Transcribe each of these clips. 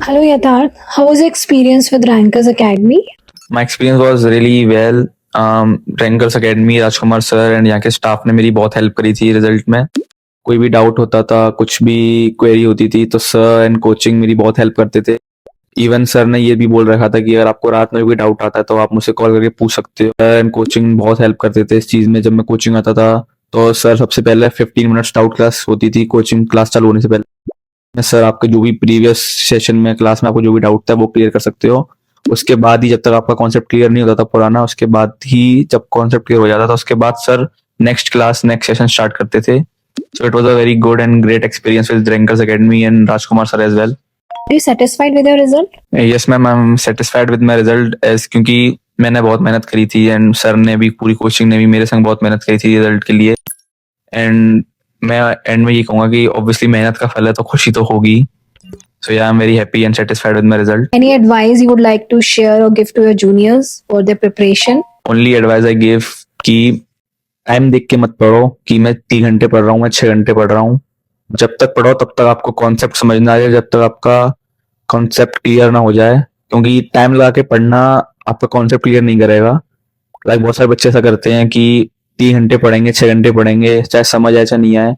Hello Yatharth, how was your experience with Rankers Academy? My experience was really well. Rankers Academy, Rajkumar sir and यहाँ के staff ने मेरी बहुत help करी थी रिजल्ट में। कोई भी डाउट होता था, कुछ भी क्वेरी होती थी तो सर एंड कोचिंग मेरी बहुत हेल्प करते थे। इवन सर ने ये भी बोल रखा था कि अगर आपको रात में कोई डाउट आता है तो आप मुझसे कॉल करके पूछ सकते हो। सर एंड कोचिंग बहुत हेल्प करते थे इस चीज़ में। जब मैं कोचिंग आता था तो सर सबसे पहले 15 मिनट्स डाउट क्लास होती थी कोचिंग क्लास चालू होने से पहले। सर आपके जो भी प्रीवियस सेशन में क्लास में आपको जो भी डाउट था वो क्लियर कर सकते हो। उसके बाद ही जब तक आपका कॉन्सेप्ट क्लियर नहीं होता था पुराना, उसके बाद ही जब कॉन्सेप्ट क्लियर हो जाता था उसके बाद sir next class next session start करते थे। So it was a very good and great experience with Rankers Academy and Rajkumar sir as well. Are you satisfied with your result? Yes ma'am, I am satisfied with my result as क्योंकि मैंने बहुत मेहनत करी थी and sir ने भी, पूरी coaching ने भी मेरे संग बहुत मेहनत करी थी रिजल्ट के लिए। एंड मैं एंड में ये कहूंगा कि ऑब्वियसली मेहनत का फल है तो खुशी तो होगी। सो या I am very happy and satisfied with my result. Any advice you would like to share or give to your juniors for their preparation? Only advice I give कि टाइम देख के मत पढ़ो कि मैं 3 घंटे पढ़ रहा हूँ, मैं 6 घंटे पढ़ रहा हूँ। जब तक पढ़ो तब तक आपको कॉन्सेप्ट समझ ना आ जाए, जब तक आपका कॉन्सेप्ट क्लियर ना हो जाए, क्योंकि टाइम लगा के पढ़ना आपका कॉन्सेप्ट क्लियर नहीं करेगा। लाइक बहुत सारे बच्चे ऐसा करते हैं कि 3 घंटे पढ़ेंगे, 6 घंटे पढ़ेंगे, चाहे समझ आए चाहे नहीं आए।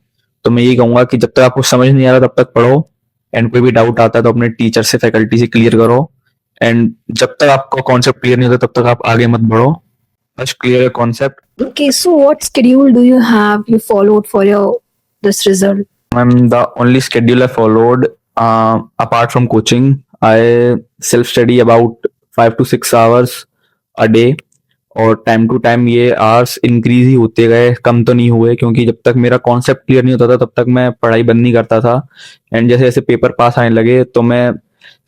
तो मैं यही कहूंगा कि जब तक आपको समझ नहीं आ रहा तब तक पढ़ो एंड कोई भी डाउट आता है तो अपने टीचर से, फैकल्टी से क्लियर करो। एंड जब तक आपको कॉन्सेप्ट क्लियर नहीं होता तब तक आप आगे मत बढ़ो, बस clear concept. Okay, so what schedule do you have you followed for your this result? The only schedule I followed, apart from coaching, I self-study about 5 to 6 hours a day। और टाइम टू टाइम ये hours increase ही होते गए, कम तो नहीं हुए, क्योंकि जब तक मेरा कॉन्सेप्ट क्लियर नहीं होता था तब तक मैं पढ़ाई बंद नहीं करता था। एंड जैसे जैसे पेपर पास आने लगे तो मैं,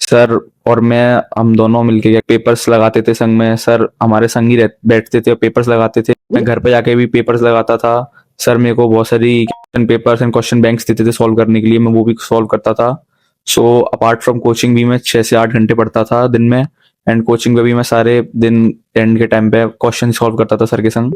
सर और मैं, हम दोनों मिलके पेपर्स लगाते थे संग में। सर हमारे संग ही बैठते थे और पेपर्स लगाते थे। मैं घर पे जाके भी पेपर्स लगाता था। सर मेरे को बहुत सारी question papers and question banks देते थे सॉल्व करने के लिए, मैं वो भी सॉल्व करता था। सो अपार्ट फ्रॉम कोचिंग भी मैं 6 से 8 घंटे पढ़ता था दिन में। एंड कोचिंग पे भी मैं सारे दिन एंड के टाइम पे क्वेश्चन सॉल्व करता था सर के संग।